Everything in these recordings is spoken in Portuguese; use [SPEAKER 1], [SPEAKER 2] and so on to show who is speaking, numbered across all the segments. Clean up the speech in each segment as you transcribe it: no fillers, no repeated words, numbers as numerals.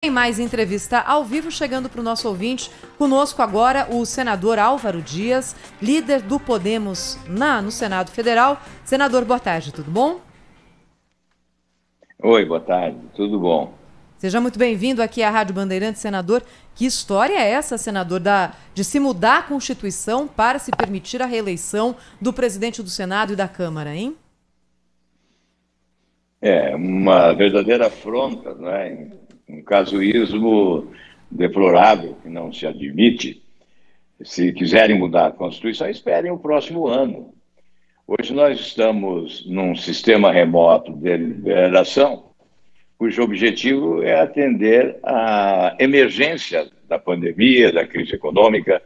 [SPEAKER 1] Tem mais entrevista ao vivo chegando para o nosso ouvinte. Conosco agora o senador Álvaro Dias, líder do Podemos no Senado Federal. Senador, boa tarde, tudo bom?
[SPEAKER 2] Oi, boa tarde, tudo bom?
[SPEAKER 1] Seja muito bem-vindo aqui à Rádio Bandeirantes, senador. Que história é essa, senador, de se mudar a Constituição para se permitir a reeleição do presidente do Senado e da Câmara, hein?
[SPEAKER 2] É uma verdadeira afronta, não é? Um casuísmo deplorável que não se admite. Se quiserem mudar a Constituição, esperem o próximo ano. Hoje nós estamos num sistema remoto de deliberação, cujo objetivo é atender à emergência da pandemia, da crise econômica,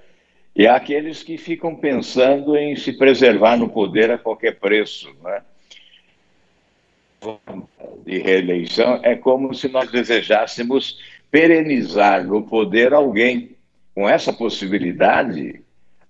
[SPEAKER 2] e àqueles que ficam pensando em se preservar no poder a qualquer preço, não é? De reeleição é como se nós desejássemos perenizar no poder alguém. Com essa possibilidade,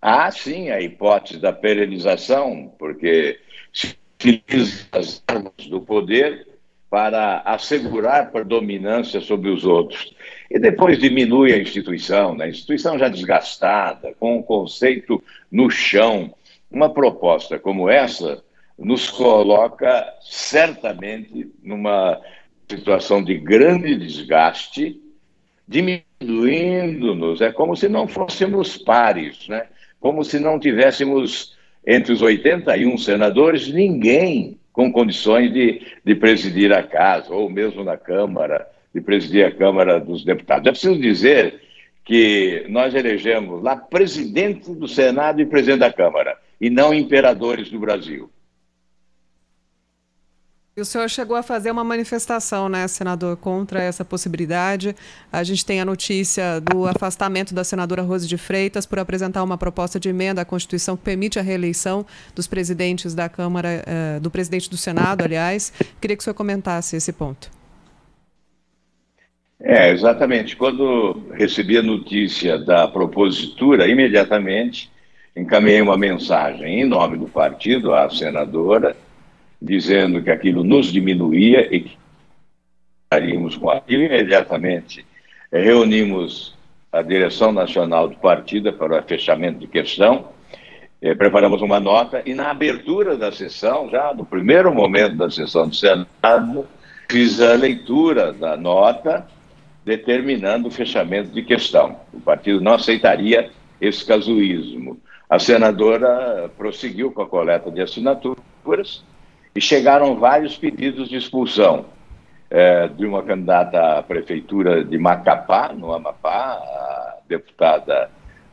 [SPEAKER 2] há sim a hipótese da perenização, porque se utiliza as armas do poder para assegurar a predominância sobre os outros. E depois diminui a instituição, né? A instituição já desgastada, com o conceito no chão. Uma proposta como essa nos coloca certamente numa situação de grande desgaste, diminuindo-nos. É como se não fôssemos pares, né? Como se não tivéssemos, entre os 81 senadores, ninguém com condições de presidir a casa, ou mesmo na Câmara, de presidir a Câmara dos Deputados. É preciso dizer que nós elegemos lá presidente do Senado e presidente da Câmara, e não imperadores do Brasil.
[SPEAKER 3] E o senhor chegou a fazer uma manifestação, né, senador, contra essa possibilidade. A gente tem a notícia do afastamento da senadora Rose de Freitas por apresentar uma proposta de emenda à Constituição que permite a reeleição dos presidentes da Câmara, do presidente do Senado, aliás. Queria que o senhor comentasse esse ponto.
[SPEAKER 2] Exatamente. Quando recebi a notícia da propositura, imediatamente encaminhei uma mensagem em nome do partido à senadora, dizendo que aquilo nos diminuía e que estaríamos com aquilo. Imediatamente reunimos a direção nacional do partido para o fechamento de questão, preparamos uma nota e na abertura da sessão, já no primeiro momento da sessão do Senado, fiz a leitura da nota determinando o fechamento de questão. O partido não aceitaria esse casuísmo. A senadora prosseguiu com a coleta de assinaturas e chegaram vários pedidos de expulsão de uma candidata à prefeitura de Macapá, no Amapá, a deputada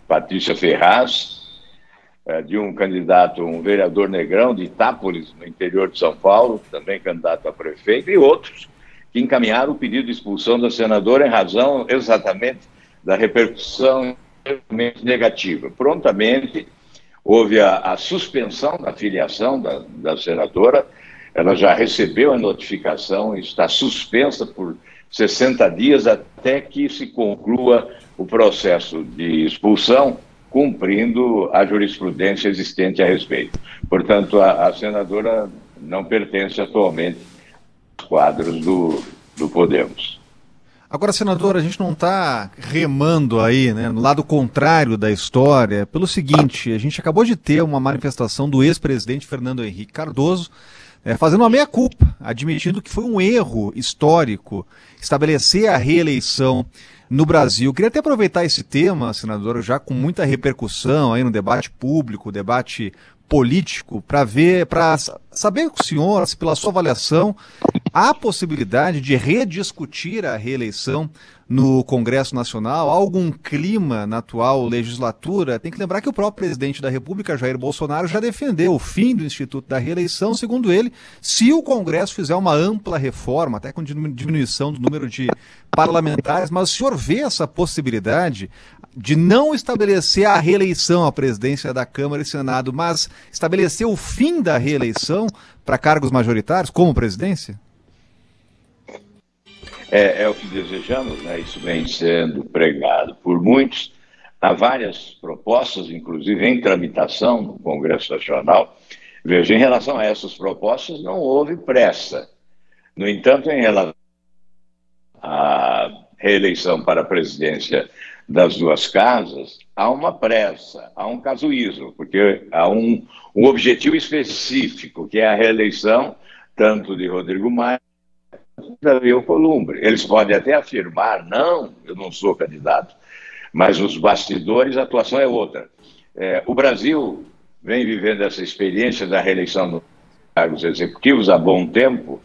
[SPEAKER 2] Patrícia Ferraz, de um candidato, um vereador negrão de Itápolis, no interior de São Paulo, também candidato a prefeito, e outros que encaminharam o pedido de expulsão da senadora em razão exatamente da repercussão negativa. Prontamente houve a suspensão da filiação da senadora, ela já recebeu a notificação e está suspensa por 60 dias até que se conclua o processo de expulsão, cumprindo a jurisprudência existente a respeito. Portanto, a senadora não pertence atualmente aos quadros do Podemos.
[SPEAKER 4] Agora, senador, a gente não está remando aí, né, no lado contrário da história, pelo seguinte: a gente acabou de ter uma manifestação do ex-presidente Fernando Henrique Cardoso, fazendo uma meia-culpa, admitindo que foi um erro histórico estabelecer a reeleição no Brasil. Eu queria até aproveitar esse tema, senador, já com muita repercussão aí no debate público, debate político, para saber com o senhor, pela sua avaliação, há a possibilidade de rediscutir a reeleição no Congresso Nacional? Há algum clima na atual legislatura? Tem que lembrar que o próprio presidente da República, Jair Bolsonaro, já defendeu o fim do Instituto da Reeleição, segundo ele, se o Congresso fizer uma ampla reforma, até com diminuição do número de parlamentares. Mas o senhor vê essa possibilidade de não estabelecer a reeleição à presidência da Câmara e Senado, mas estabelecer o fim da reeleição para cargos majoritários, como presidência?
[SPEAKER 2] É o que desejamos, né? Isso vem sendo pregado por muitos. Há várias propostas, inclusive em tramitação no Congresso Nacional. Veja, em relação a essas propostas, não houve pressa. No entanto, em relação à reeleição para a presidência das duas casas, há uma pressa, há um casuísmo, porque há um objetivo específico, que é a reeleição tanto de Rodrigo Maia quanto de Davi Alcolumbre. Eles podem até afirmar, não, eu não sou candidato, mas nos bastidores a atuação é outra. O Brasil vem vivendo essa experiência da reeleição dos cargos executivos há bom tempo,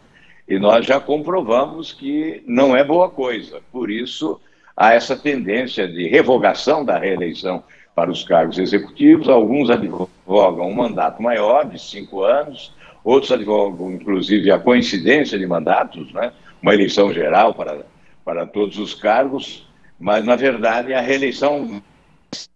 [SPEAKER 2] e nós já comprovamos que não é boa coisa. Por isso, há essa tendência de revogação da reeleição para os cargos executivos. Alguns advogam um mandato maior, de 5 anos, outros advogam, inclusive, a coincidência de mandatos, né? Uma eleição geral para todos os cargos, mas, na verdade, a reeleição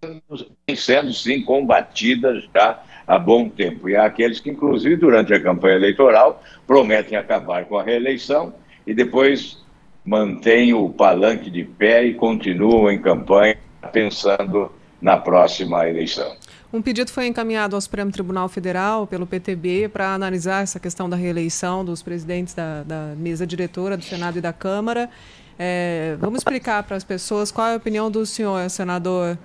[SPEAKER 2] vem sendo, sim, combatida já há bom tempo. E há aqueles que, inclusive, durante a campanha eleitoral, prometem acabar com a reeleição e depois mantêm o palanque de pé e continuam em campanha pensando na próxima eleição.
[SPEAKER 3] Um pedido foi encaminhado ao Supremo Tribunal Federal pelo PTB para analisar essa questão da reeleição dos presidentes da mesa diretora do Senado e da Câmara. Vamos explicar para as pessoas qual é a opinião do senhor, senador.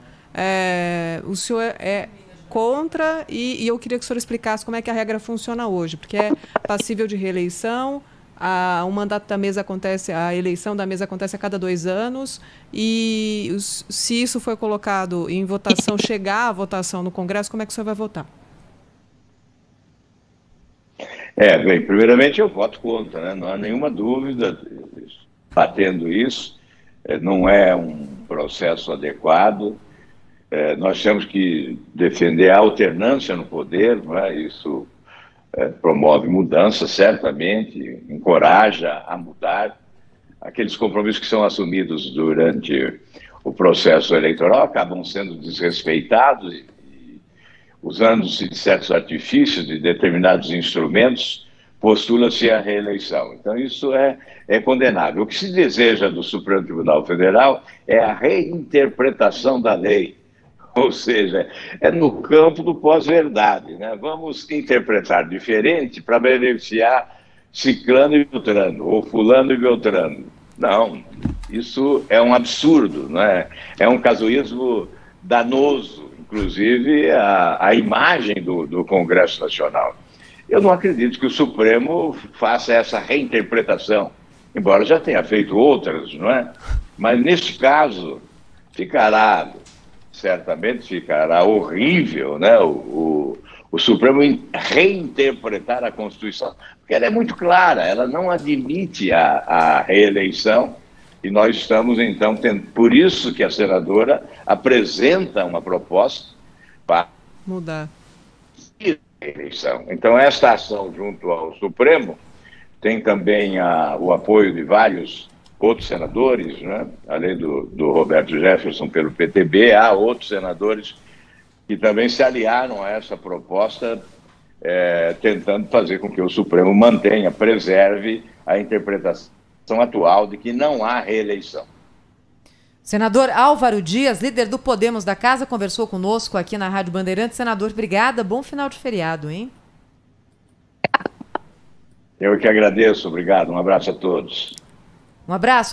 [SPEAKER 3] O senhor é contra e eu queria que o senhor explicasse como é que a regra funciona hoje, porque é passível de reeleição, o mandato da mesa acontece, a eleição da mesa acontece a cada 2 anos e se isso foi colocado em votação, chegar à votação no Congresso, como é que o senhor vai votar?
[SPEAKER 2] Bem, primeiramente eu voto contra, né? Não há nenhuma dúvida, batendo isso, não é um processo adequado. Nós temos que defender a alternância no poder, não é? Isso promove mudança, certamente, encoraja a mudar. Aqueles compromissos que são assumidos durante o processo eleitoral acabam sendo desrespeitados e usando-se de certos artifícios, de determinados instrumentos, postula-se a reeleição. Então, isso é condenável. O que se deseja do Supremo Tribunal Federal é a reinterpretação da lei. Ou seja, é no campo do pós-verdade, né? Vamos interpretar diferente para beneficiar Ciclano e Beltrano, ou Fulano e Beltrano. Não, isso é um absurdo, não é? É um casuísmo danoso, inclusive a imagem do Congresso Nacional. Eu não acredito que o Supremo faça essa reinterpretação, embora já tenha feito outras, não é? Mas nesse caso certamente ficará horrível, né, o Supremo reinterpretar a Constituição, porque ela é muito clara, ela não admite a reeleição, e nós estamos, então, por isso que a senadora apresenta uma proposta para
[SPEAKER 3] mudar
[SPEAKER 2] a reeleição. Então, esta ação junto ao Supremo tem também o apoio de vários outros senadores, né? Além do Roberto Jefferson pelo PTB, há outros senadores que também se aliaram a essa proposta, tentando fazer com que o Supremo preserve a interpretação atual de que não há reeleição.
[SPEAKER 1] Senador Álvaro Dias, líder do Podemos da Casa, conversou conosco aqui na Rádio Bandeirantes. Senador, obrigada, bom final de feriado, hein?
[SPEAKER 2] Eu que agradeço, obrigado, um abraço a todos.
[SPEAKER 1] Um abraço.